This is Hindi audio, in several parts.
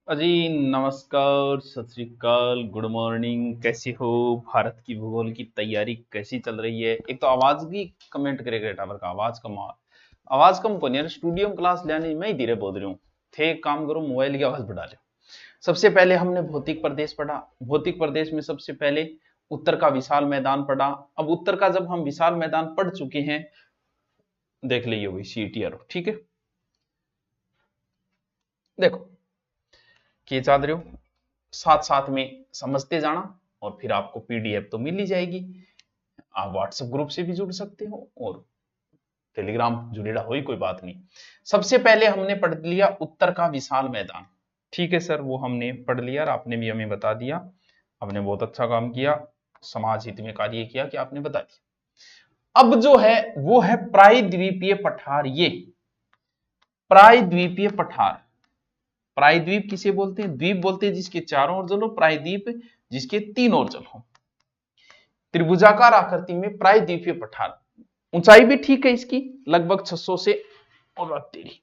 अजी नमस्कार, सत श्री अकाल, गुड मॉर्निंग। कैसी हो? भारत की भूगोल की तैयारी कैसी चल रही है? एक तो आवाज की कमेंट करेगा टावर का आवाज कम को यार। स्टूडियो में क्लास लेने मैं ही धीरे बोल रही हूँ। थे एक काम करो, मोबाइल की आवाज बढ़ा लो। सबसे पहले हमने भौतिक प्रदेश पढ़ा। भौतिक प्रदेश में सबसे पहले उत्तर का विशाल मैदान पढ़ा। अब उत्तर का जब हम विशाल मैदान पढ़ चुके हैं, देख लीजिए वही CTR, ठीक है। देखो कि चाह रहे हो, साथ साथ में समझते जाना, और फिर आपको PDF तो मिल ही जाएगी। आप व्हाट्सएप ग्रुप से भी जुड़ सकते हो और टेलीग्राम जुड़ेगा, हो ही कोई बात नहीं। सबसे पहले हमने पढ़ लिया उत्तर का विशाल मैदान। ठीक है सर, वो हमने पढ़ लिया और आपने भी हमें बता दिया। आपने बहुत अच्छा काम किया, समाज हित में कार्य किया कि आपने बता दिया। अब जो है वो है प्रायद्वीपीय पठार। ये प्रायद्वीपीय पठार, प्रायद्वीप किसे बोलते हैं? द्वीप बोलते हैं जिसके चारों ओर जल हो, प्रायद्वीप जिसके तीन ओर जल हो। त्रिभुजाकार आकृति में प्रायद्वीपीय पठार। ऊंचाई भी ठीक है इसकी, लगभग 600 से और तेरी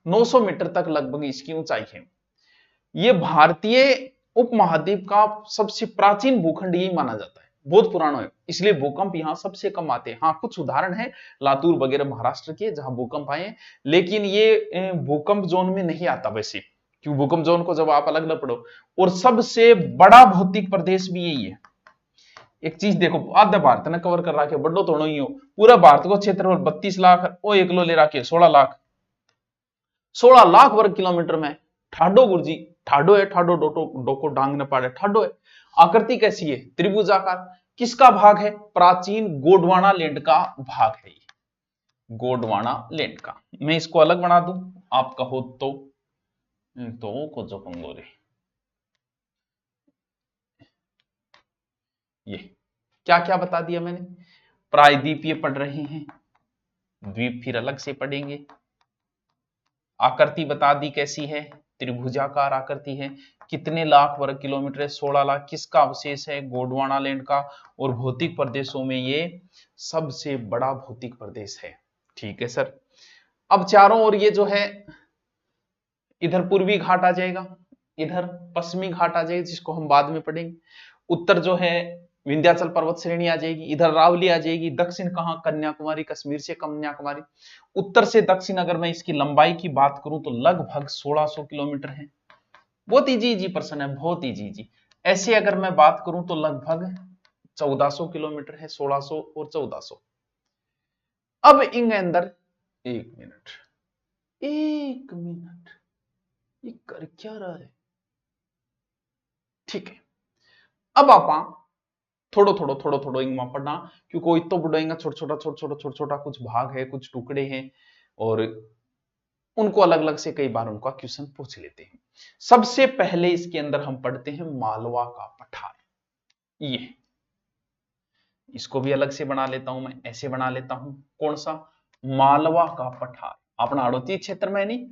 900 मीटर तक लगभग इसकी ऊंचाई है। यह भारतीय उपमहाद्वीप का सबसे प्राचीन भूखंड यही माना जाता है, बहुत पुराना है, इसलिए भूकंप यहां सबसे कम आते हैं। हाँ, कुछ उदाहरण है लातूर वगैरह महाराष्ट्र के जहां भूकंप आए, लेकिन ये भूकंप जोन में नहीं आता वैसे, क्यों? भूकंप जोन को जब आप अलग न पढ़ो। और सबसे बड़ा भौतिक प्रदेश भी यही है। एक चीज देखो, आधा भारत ने कवर कर रखे, बड़ो थोड़ो ही हो, पूरा भारत को क्षेत्रफल 32 लाख, वो एकलो ले रखे 16 लाख, 16 लाख वर्ग किलोमीटर में। ठाडो गुरुजी, ठाडो है, ठाडो डोटो डोको डांग न पाड़े, ठाडो है। आकृति कैसी है? त्रिभुजाकार। किसका भाग है? प्राचीन गोंडवाना लैंड का भाग है ये, गोंडवाना लैंड का। मैं इसको अलग बना दूं, आप कहो तो को जो कंगोरे, ये क्या क्या बता दिया मैंने? प्रायद्वीपीय पढ़ रहे हैं, द्वीप फिर अलग से पढ़ेंगे। आकृति बता दी कैसी है, त्रिभुजाकार आकृति है। कितने लाख वर्ग किलोमीटर है? 16 लाख। किसका अवशेष है? गोंडवाना लैंड का। और भौतिक प्रदेशों में ये सबसे बड़ा भौतिक प्रदेश है। ठीक है सर। अब चारों ओर ये जो है, इधर पूर्वी घाट आ जाएगा, इधर पश्चिमी घाट आ जाएगा, जिसको हम बाद में पढ़ेंगे। उत्तर जो है विंध्याचल पर्वत श्रेणी आ जाएगी, इधर रावली आ जाएगी। दक्षिण कहां? कन्याकुमारी, कश्मीर से कन्याकुमारी। उत्तर से दक्षिण अगर मैं इसकी लंबाई की बात करूं तो लगभग 1600 किलोमीटर है। बहुत इजी इजी प्रश्न है, बहुत इजी इजी। ऐसे अगर मैं बात करूं तो लगभग 1400 किलोमीटर है, 1600 और 1400। अब इन अंदर, एक मिनट, एक मिनट, ये कर क्या रहा है? ठीक है। अब आप थोड़ो थोड़ो थोड़ो थोड़ो इंगमा पढ़ना, क्योंकि इतो बुढ़ेगा छोटा छोटा छोटा छोटा छोटा छोटा कुछ भाग है, कुछ टुकड़े हैं, और उनको अलग अलग से कई बार उनका क्वेश्चन पूछ लेते हैं। सबसे पहले इसके अंदर हम पढ़ते हैं मालवा का पठार। ये इसको भी अलग से बना लेता हूं, मैं ऐसे बना लेता हूं। कौन सा? मालवा का पठार। अपना हाड़ौती क्षेत्र में नहीं,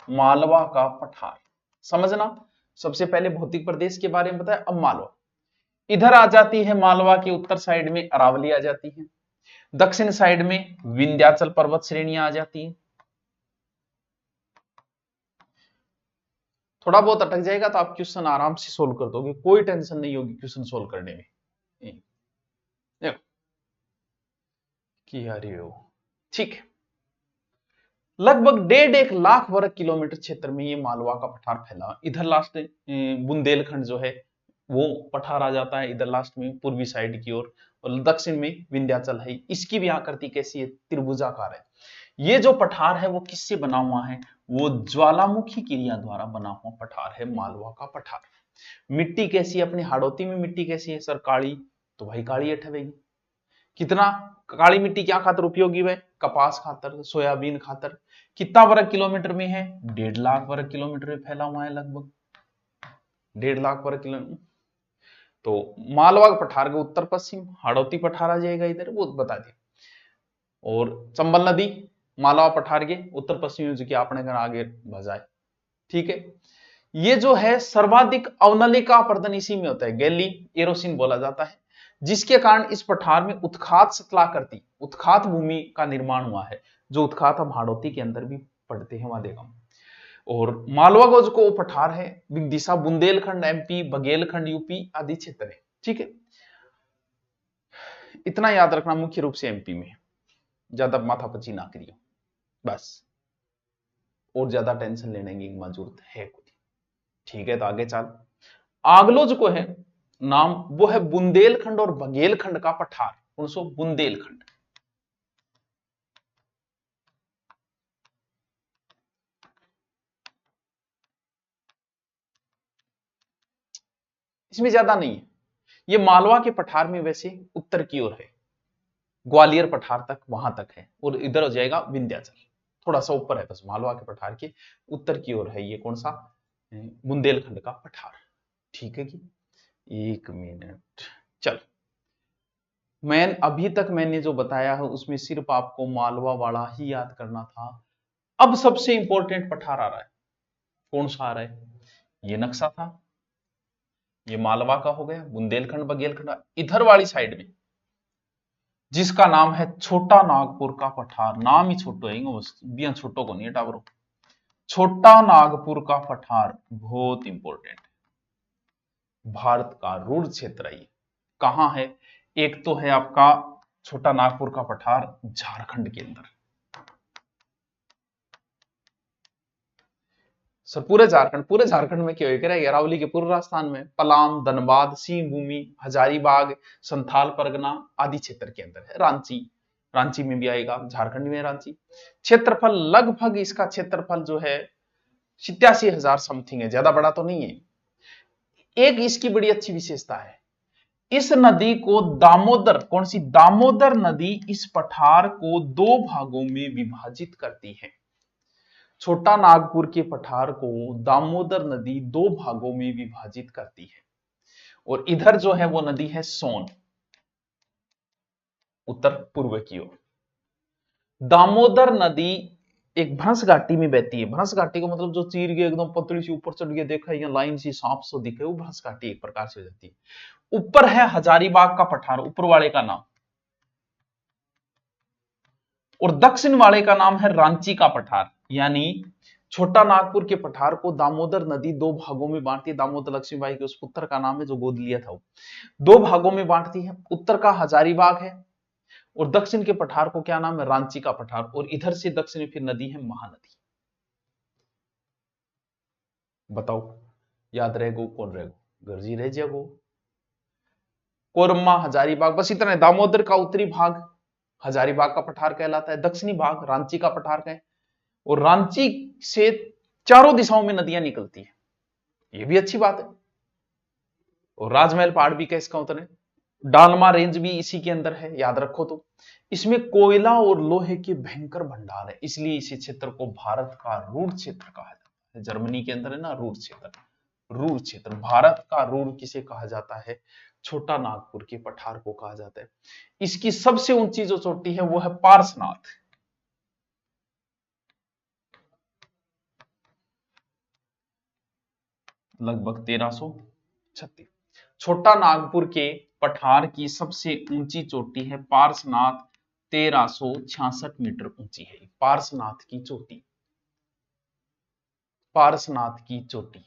मालवा का पठार समझना। सबसे पहले भौतिक प्रदेश के बारे में बताया, अब मालवा। इधर आ जाती है मालवा की उत्तर साइड में अरावली आ जाती है, दक्षिण साइड में विंध्याचल पर्वत श्रेणियां आ जाती हैं। थोड़ा बहुत अटक जाएगा तो आप क्वेश्चन आराम से सोल्व कर दोगे, कोई टेंशन नहीं होगी क्वेश्चन सोल्व करने में। देखो कि अरे हो, ठीक है। लगभग 1.5 लाख वर्ग किलोमीटर क्षेत्र में ये मालवा का पठार फैला। इधर लास्ट बुंदेलखंड जो है वो पठार आ जाता है, इधर लास्ट में पूर्वी साइड की ओर, और दक्षिण में विंध्याचल है। इसकी भी आकृति कैसी है? त्रिभुजाकार है। ये जो पठार है वो किससे बना हुआ है? वो ज्वालामुखी क्रिया द्वारा बना हुआ पठार है, मालवा का पठार। मिट्टी कैसी है? अपनी हाड़ौती में मिट्टी कैसी है सर? काली, तो भाई काली अठवेगी। कितना? काली मिट्टी क्या खातर उपयोगी है? कपास खातर, सोयाबीन खातर। कितना वर्ग किलोमीटर में है? 1.5 लाख वर्ग किलोमीटर में फैला हुआ है, लगभग 1.5 लाख वर्ग किलोमीटर। तो मालवा पठार के उत्तर पश्चिम हाड़ौती पठार आ जाएगा इधर, वो बता दिया। और चंबल नदी मालवा पठार के उत्तर पश्चिम जो कि आपने अगर आगे भजाए, ठीक है। ये जो है सर्वाधिक अवनलिका प्रदन इसी में होता है, गैली एरोसिन बोला जाता है, जिसके कारण इस पठार में उत्खात सतलाकृति, उत्खात भूमि का निर्माण हुआ है। जो उत्खात हम हाड़ौती के अंदर भी पढ़ते हैं, वहां देखा। और मालवा का जो पठार है विदिशा बुंदेलखंड एमपी, बघेलखंड यूपी आदि क्षेत्र है। ठीक है, इतना याद रखना मुख्य रूप से एमपी में, ज्यादा माथापच्ची ना करियो बस, और ज्यादा टेंशन लेने की जरूरत है कुछ। ठीक है, तो आगे चल, आगलो जो है नाम वो है बुंदेलखंड और बघेलखंड का पठार। कौन सो? बुंदेलखंड। इसमें ज्यादा नहीं है, ये मालवा के पठार में वैसे उत्तर की ओर है, ग्वालियर पठार तक वहां तक है, और इधर हो जाएगा विंध्याचल, थोड़ा सा ऊपर है बस, मालवा के पठार के उत्तर की ओर है ये कौन सा? बुंदेलखंड का पठार। ठीक है कि, एक मिनट, चल, मैं अभी तक मैंने जो बताया है उसमें सिर्फ आपको मालवा वाला ही याद करना था। अब सबसे इंपॉर्टेंट पठार आ रहा है, कौन सा आ रहा है? ये नक्शा था, ये मालवा का हो गया, बुंदेलखंड बघेलखंड, इधर वाली साइड में जिसका नाम है छोटा नागपुर का पठार, नाम ही छोटो है, बिया छोटो को नहीं है टावरो, छोटा नागपुर का पठार बहुत इंपॉर्टेंट है, भारत का रूढ़ क्षेत्र है। कहां है? एक तो है आपका छोटा नागपुर का पठार झारखंड के अंदर, सर पूरे झारखंड में क्या करेगा? अरावली के पूर्व राजस्थान में पलाम, धनबाद, सिंहभूमि, हजारीबाग, संथाल परगना आदि क्षेत्र के अंदर है। रांची, रांची में भी आएगा, झारखंड में रांची। क्षेत्रफल लगभग, इसका क्षेत्रफल जो है 87,000 समथिंग है, ज्यादा बड़ा तो नहीं है। एक इसकी बड़ी अच्छी विशेषता है, इस नदी को दामोदर, कौन सी? दामोदर नदी इस पठार को दो भागों में विभाजित करती है। छोटा नागपुर के पठार को दामोदर नदी दो भागों में विभाजित करती है, और इधर जो है वो नदी है सोन, उत्तर पूर्व की ओर। दामोदर नदी एक भ्रंश घाटी में बहती है, भ्रंश घाटी का मतलब जो चीर के एकदम पतली सी ऊपर चढ़ के देखा है, लाइन सी सांप सो दिखे, वो भ्रंश घाटी एक प्रकार से हो जाती है। ऊपर है हजारीबाग का पठार, ऊपर वाले का नाम, और दक्षिण वाले का नाम है रांची का पठार। यानी छोटा नागपुर के पठार को दामोदर नदी दो भागों में बांटती है, दामोदर लक्ष्मीबाई के उस पुत्र का नाम है जो गोद लिया था, वो दो भागों में बांटती है। उत्तर का हजारीबाग है, और दक्षिण के पठार को क्या नाम है? रांची का पठार, और इधर से दक्षिण फिर नदी है महानदी। बताओ याद रहेगो कौन रहेगो? गर्जी रह जाएगो, कोरमा, हजारीबाग, बस इतना है। दामोदर का उत्तरी भाग हजारीबाग का पठार कहलाता है, दक्षिणी भाग रांची का पठार है, और रांची से चारों दिशाओं में नदियां निकलती है, ये भी अच्छी बात है। और राजमहल पहाड़ भी क्या इसका उत्तर है? डालमा रेंज भी इसी के अंदर है, याद रखो। तो इसमें कोयला और लोहे के भयंकर भंडार है, इसलिए इसी क्षेत्र को भारत का रूढ़ क्षेत्र कहा जाता है। जर्मनी के अंदर है ना रूढ़ क्षेत्र, रूढ़ क्षेत्र, भारत का रूढ़ किसे कहा जाता है? छोटा नागपुर के पठार को कहा जाता है। इसकी सबसे ऊंची जो चोटी है वो है पार्श्वनाथ, लगभग 1336। छोटा नागपुर के पठार की सबसे ऊंची चोटी है पार्श्वनाथ, 1366 मीटर ऊंची है पार्श्वनाथ की चोटी, पार्श्वनाथ की चोटी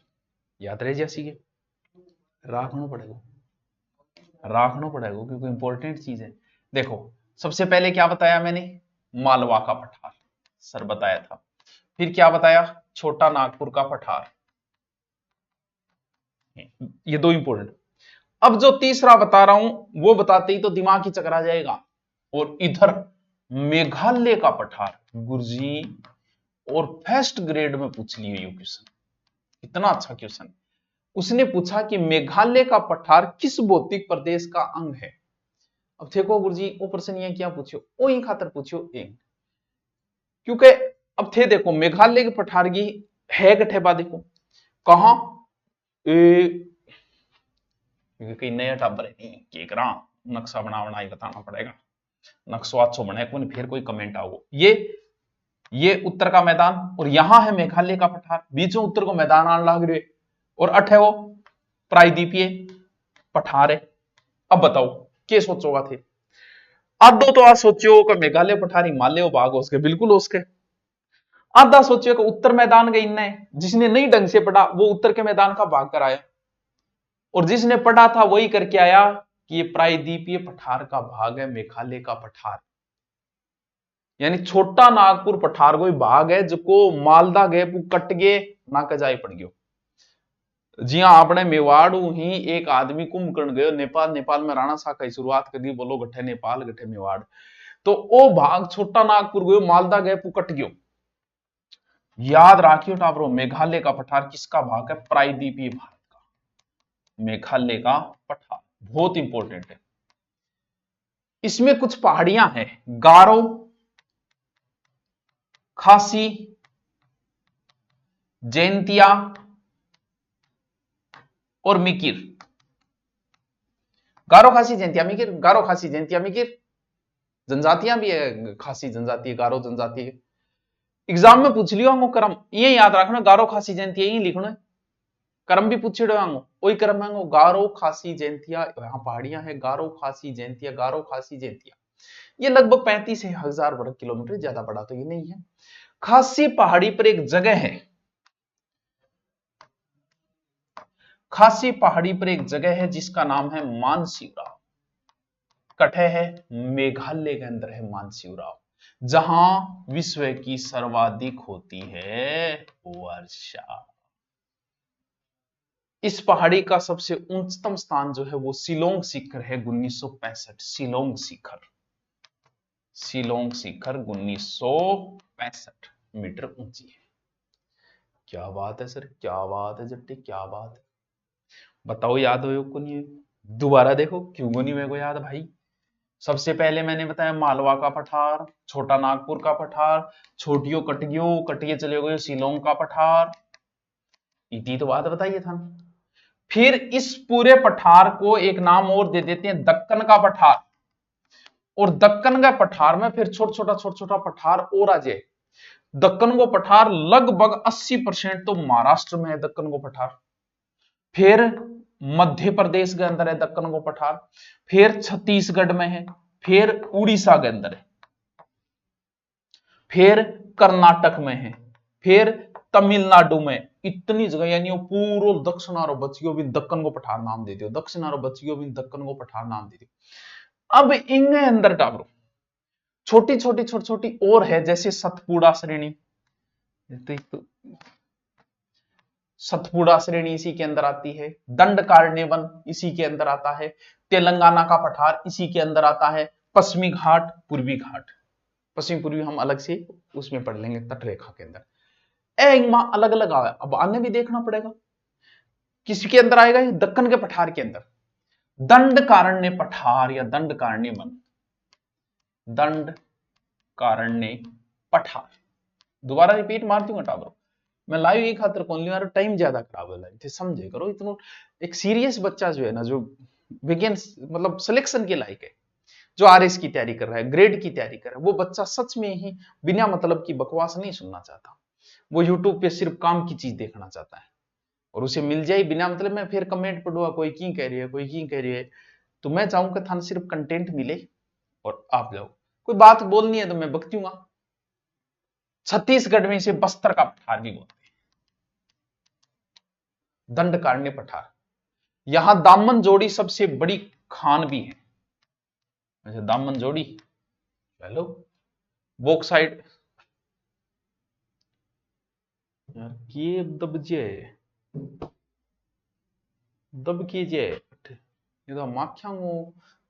याद रहे जैसी के राखना पड़ेगा, राखना पड़ेगा क्योंकि इंपॉर्टेंट चीज है। देखो सबसे पहले क्या बताया मैंने? मालवा का पठार, सर बताया था। फिर क्या बताया? छोटा नागपुर का पठार, ये दो इंपॉर्टेंट। अब जो तीसरा बता रहा हूं वो बताते ही तो दिमाग ही चकरा जाएगा। और इधर मेघालय का पठार, गुरुजी, और फर्स्ट ग्रेड में पूछ लियो ये क्वेश्चन, इतना अच्छा क्वेश्चन। उसने पूछा कि मेघालय का पठार किस भौतिक प्रदेश का अंग है? अब देखो गुरुजी वो प्रश्न ये क्या पूछो, ओ ही खातर पूछो ए, क्योंकि अब थे देखो मेघालय के पठार की है कठेबा, देखो कहां, कहीं नया टाबर है नहीं के करा, नक्शा बना ही बताना पड़ेगा, नक्शा अच्छो बने कौन फिर कोई कमेंट आओ। ये उत्तर का मैदान, और यहां है मेघालय का पठार, बीच में उत्तर को मैदान आने लग रहे, और अठ है वो प्रायद्वीपीय पठार है। अब बताओ क्या सोचोगा थे? आधो तो आज सोचो कि मेघालय पठार हिमालय भाग हो उसके, बिल्कुल हो उसके। आधा सोचिए कि उत्तर मैदान गई इनने, जिसने नहीं ढंग से पढ़ा वो उत्तर के मैदान का भाग कर आया, और जिसने पढ़ा था वही करके आया कि ये प्रायद्वीपीय पठार का भाग है, मेघालय का पठार। यानी छोटा नागपुर पठार कोई भाग है जो मालदा गए कट गए ना कजाई पड़ गयो। जी हाँ, आपने मेवाड़ ही एक आदमी कुंभकर्ण गयो नेपाल, नेपाल में राणा शाह की शुरुआत करी, बोलो गठे नेपाल गठे मेवाड़, तो ओ भाग छोटा नागपुर गयो, मालदा गए कट गयो। याद राखियो टाबरो, मेघालय का पठार किसका भाग है? प्रायद्वीपीय भारत का, मेघालय का पठार बहुत इंपॉर्टेंट है। इसमें कुछ पहाड़ियां हैं, गारो, खासी, जैंतिया और मिकिर। गारो, खासी, जैंतिया, मिकिर, गारो, खासी, जैंतिया, मिकिर। जनजातियां भी है, खासी जनजाति है, गारो जनजाति है। एग्जाम में पूछ लियो हमको क्रम, ये याद रखना, गारो, खासी, जैंतिया यही लिखना है। क्रम भी पूछे वही क्रम है, गारो, खासी, जैंतिया। यहां पहाड़ियां है, गारो, खासी, जैंतिया, गारो, खासी, जैंतिया। ये लगभग 35,000 वर्ग किलोमीटर, ज्यादा बड़ा तो ये नहीं है। खासी पहाड़ी पर एक जगह है, खासी पहाड़ी पर एक जगह है जिसका नाम है मानसिवराव। कठे है, मेघालय के अंदर है मानसिवराव, जहां विश्व की सर्वाधिक होती है वर्षा। इस पहाड़ी का सबसे उच्चतम स्थान जो है वो शिलोंग शिखर है, 1965। शिलोंग शिखर, शिलोंग शिखर 1965 मीटर ऊंची है। क्या बात है सर, क्या बात है जट्टी, क्या बात है। बताओ याद हो को नहीं? दोबारा देखो क्यों को नहीं मेरे को याद भाई। सबसे पहले मैंने बताया मालवा का पठार, छोटा नागपुर का पठार, छोटियो कटियो, कटिए चले गए शिलोंग का पठार, इतनी तो बात बताइए था। फिर इस पूरे पठार को एक नाम और दे देते हैं, दक्कन का पठार। और दक्कन का पठार में फिर छोटा छोटा पठार और आ जाए। दक्कन को पठार लगभग 80% तो महाराष्ट्र में है दक्कन को पठार, फिर मध्य प्रदेश के अंदर है दक्कन को पठार, फिर छत्तीसगढ़ में है, फिर उड़ीसा के अंदर है, फिर कर्नाटक में है, फिर तमिलनाडु में। इतनी जगह, यानी पूरा दक्षिणारो बचियो भी दक्कन को पठार नाम दे दियो, दक्षिणारो बचियो भी दक्कन को पठार नाम दे दियो। अब इनके अंदर टाबरो छोटी छोटी और है, जैसे सतपुड़ा श्रेणी, सतपुड़ा श्रेणी इसी के अंदर आती है, दंडकारण्य इसी के अंदर आता है, तेलंगाना का पठार इसी के अंदर आता है, पश्चिमी घाट, पूर्वी घाट। पश्चिमी पूर्वी हम अलग से उसमें पढ़ लेंगे तटरेखा के अंदर। अलग अलग आया, अब आने भी देखना पड़ेगा किसके अंदर आएगा, ये दक्कन के पठार के अंदर। दंडकारण्य पठार या दंडकारण्य वन, दंडकारण्य पठार। दोबारा रिपीट मारती हूँ टाबरो, मैं लाइव ये खातर कौन लिया, टाइम ज्यादा खराब है लाइव, समझे करो। इतना एक सीरियस बच्चा जो है ना, जो विज्ञान मतलब सिलेक्शन के लायक है, जो आरएस की तैयारी कर रहा है, ग्रेड की तैयारी कर रहा है, वो बच्चा सच में ही बिना मतलब की बकवास नहीं सुनना चाहता। वो यूट्यूब पे सिर्फ काम की चीज देखना चाहता है, और उसे मिल जाए बिना मतलब में फिर कमेंट पढ़ूंगा कोई की कह रही है, कोई की कह रही है। तो मैं चाहूंगा थान सिर्फ कंटेंट मिले और आप जाओ। कोई बात बोलनी है तो मैं बकतूंगा। छत्तीसगढ़ में इसे बस्तर का पठार भी बोलते हैं, दंडकारण्य पठार। यहां दामन जोड़ी सबसे बड़ी खान भी है। अच्छा, दामन जोड़ी, हेलो बॉक्साइट यार, ये दब कीजिए, ये तो माख्या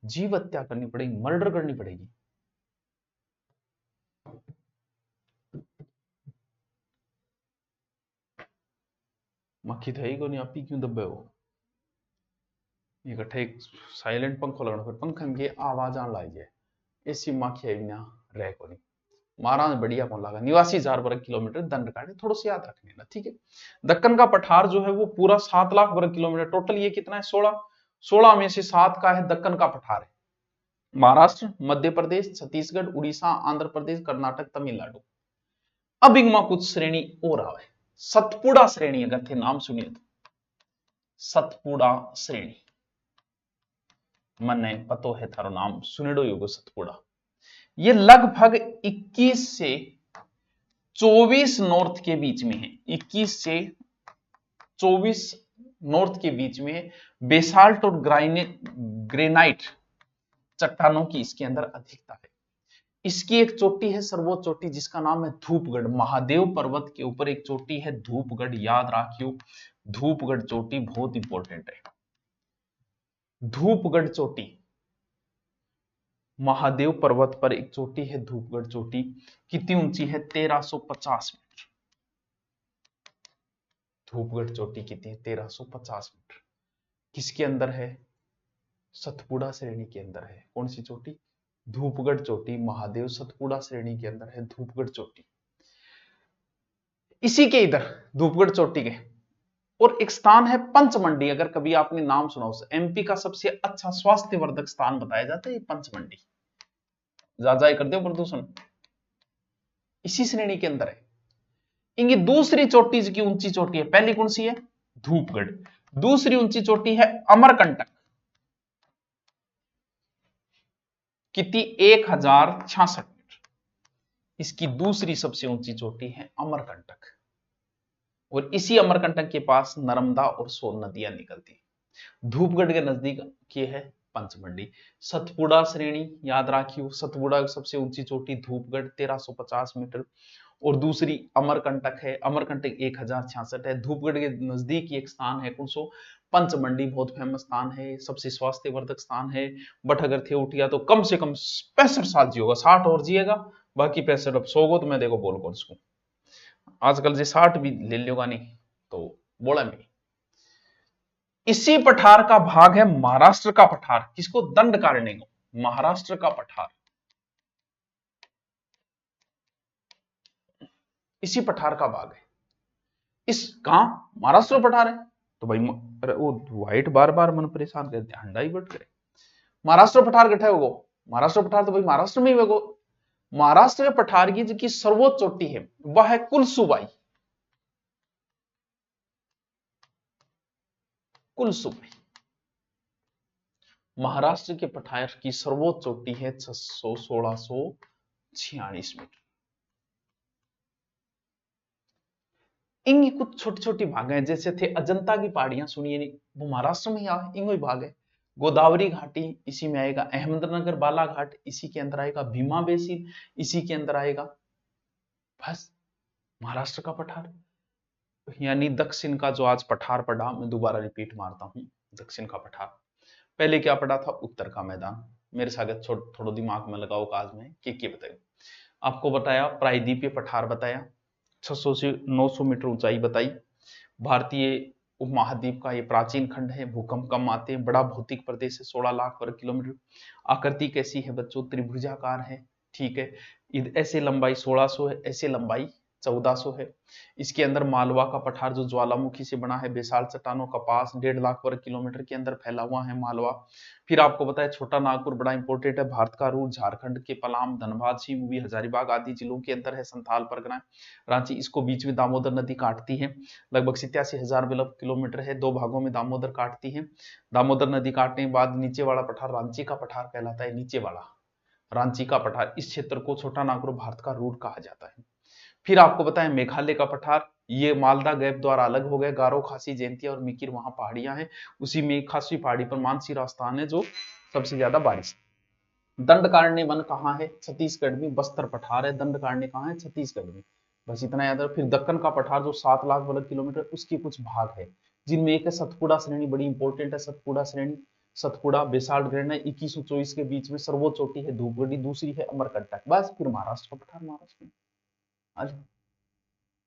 जीव हत्या करनी पड़ेगी, मर्डर करनी पड़ेगी। मक्खी तो है ही को नहीं, आप ही क्यों दबे हो? इकट्ठे एक साइलेंट पंखो लगना, फिर पंखे में आवाज आने लग जाए, ऐसी माखी है ना रह को नहीं। महाराज बढ़िया कौन लगा, 89,000 वर्ग किलोमीटर दंडकारण्य, थोड़ा सा याद रखने ना, ठीक है। दक्कन का पठार जो है वो पूरा 7 लाख वर्ग किलोमीटर, टोटल ये कितना है 16 में से 7 का है दक्कन का पठार है। महाराष्ट्र, मध्य प्रदेश, छत्तीसगढ़, उड़ीसा, आंध्र प्रदेश, कर्नाटक, तमिलनाडु। अब इनमें कुछ श्रेणी और आवे, सतपुड़ा श्रेणी अगर थे नाम सुनिए तो, सतपुड़ा श्रेणी मने पतो है थारो नाम सुनेडो योगो सतपुड़ा। ये लगभग 21 से 24 नॉर्थ के बीच में है, 21 से 24 नॉर्थ के बीच में है। बेसाल्ट और ग्रेनाइट चट्टानों की इसके अंदर अधिकता है। इसकी एक चोटी है, सर्वोच्च चोटी, जिसका नाम है धूपगढ़। महादेव पर्वत के ऊपर एक चोटी है धूपगढ़, याद रखियो, धूपगढ़ चोटी बहुत इंपॉर्टेंट है। धूपगढ़ चोटी, महादेव पर्वत पर एक चोटी है धूपगढ़ चोटी। कितनी ऊंची है? 1350 मीटर। धूपगढ़ चोटी कितनी है? 1350 मीटर। किसके अंदर है? सतपुड़ा श्रेणी के अंदर है। कौन सी चोटी? धूपगढ़ चोटी, महादेव सतपुड़ा श्रेणी के अंदर है धूपगढ़ चोटी। इसी के इधर धूपगढ़ चोटी के और एक स्थान है पंचमंडी। अगर कभी आपने नाम सुना हो, एमपी का सबसे अच्छा स्वास्थ्यवर्धक स्थान बताया जाता है ये पंचमंडी। जाए कर दो प्रदूषण, इसी श्रेणी के अंदर है। इनकी दूसरी चोटी की ऊंची चोटी है, पहली कौन सी है? धूपगढ़। दूसरी ऊंची चोटी है अमरकंटक। कितनी? 1066 मीटर। इसकी दूसरी सबसे ऊंची चोटी है अमरकंटक। और इसी अमरकंटक के पास नर्मदा और सोन नदियां निकलती हैं। धूपगढ़ के नजदीक ये है पंचमंडी। सतपुड़ा श्रेणी याद रखियो, सतपुड़ा सबसे ऊंची चोटी धूपगढ़ 1350 मीटर और दूसरी अमरकंटक है। अमरकंटक 1066 है। धूपगढ़ के नजदीक एक स्थान है कौन सो? पंचमंडी। बहुत फेमस स्थान है, सबसे स्वास्थ्यवर्धक स्थान है। बट अगर थे उठिया तो कम से कम 65 साल जियोगा, 60 और जिएगा, बाकी 65 अब सोगो तो मैं देखो बोल कौन सकूं। आजकल जे 60 भी ले लोगा नहीं तो बोला मैं। इसी पठार का भाग है महाराष्ट्र का पठार। किसको? दंडकारण्य को। महाराष्ट्र का पठार इसी पठार का भाग है। इस कहां? महाराष्ट्र पठार है तो भाई वो व्हाइट बार बार मन परेशान करते, हंडा ही बट करे। महाराष्ट्र पठार गठे होगो, महाराष्ट्र पठार तो भाई महाराष्ट्र में ही होगो। महाराष्ट्र के पठार की जो सर्वोच्च चोटी है वह है कुलसुबाई। कुलसुबाई महाराष्ट्र के पठार की सर्वोच्च चोटी है 1646 मीटर। इनकी कुछ छोटी छोटी भाग हैं, जैसे थे अजंता की पहाड़ियां सुनिए नहीं, वो महाराष्ट्र में ही इनको ही भाग है। गोदावरी घाटी इसी में आएगा। अहमदनगर बालाघाट इसी के अंदर आएगा। भीमा बेसिन इसी के अंदर आएगा। बस महाराष्ट्र का पठार, यानी दक्षिण का जो आज पठार पढ़ा, मैं दोबारा रिपीट मारता हूं, दक्षिण का पठार। पहले क्या पढ़ा था? उत्तर का मैदान। मेरे साथ थोड़ा दिमाग में लगाओ काज में कि बताए। आपको बताया प्रायद्वीपीय पठार बताया, 600 से 900 मीटर ऊंचाई बताई। भारतीय उपमहाद्वीप का ये प्राचीन खंड है, भूकंप कम आते हैं, बड़ा भौतिक प्रदेश है, 16 लाख वर्ग किलोमीटर। आकृति कैसी है बच्चों? त्रिभुजाकार है, ठीक है। ऐसे लंबाई 1600 है, ऐसे लंबाई 1400 है। इसके अंदर मालवा का पठार जो ज्वालामुखी से बना है, बेसाल्ट चट्टानों का पास 1.5 लाख वर्ग किलोमीटर के अंदर फैला हुआ है मालवा। फिर आपको बताया छोटा नागपुर बड़ा इंपोर्टेंट है, भारत का रूट झारखंड के पलाम, धनबाद, सिमूवी, हजारीबाग आदि जिलों के अंदर है। संथाल परगना रांची, इसको बीच में दामोदर नदी काटती है, लगभग 87,000 किलोमीटर है, दो भागों में दामोदर काटती है। दामोदर नदी काटने के बाद नीचे वाला पठार रांची का पठार कहलाता है। नीचे वाला रांची का पठार, इस क्षेत्र को छोटा नागपुर भारत का रूट कहा जाता है। फिर आपको बताएं मेघालय का पठार, ये मालदा गैप द्वारा अलग हो गए। गारो, खासी, जयंतिया और मिकिर वहां पहाड़ियां हैं। उसी में खासी पहाड़ी पर मानसीरा स्थान है जो सबसे ज्यादा बारिश। दंडकारण्य वन कहाँ है? छत्तीसगढ़ में। बस्तर पठार है, दंडकारण्य कहाँ है? छत्तीसगढ़ में। बस इतना याद है। फिर दक्कन का पठार जो 7 लाख वर्ग किलोमीटर, उसके कुछ भाग है, जिनमें एक है सतपुड़ा श्रेणी, बड़ी इंपॉर्टेंट है सतपुड़ा श्रेणी। सतपुड़ा बेसाल्ट ग्रेनाइट 2124 के बीच में सर्वोच्च चोटी है धूपगढ़ी, दूसरी है अमरकंटक। बस फिर महाराष्ट्र का पठार महाराष्ट्र में।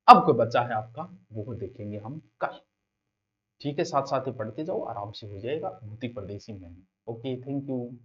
अब कोई बच्चा है आपका, वो देखेंगे हम कल, ठीक है। साथ साथ ही पढ़ते जाओ, आराम से हो जाएगा। भौतिक प्रदेशी में। Okay, thank you.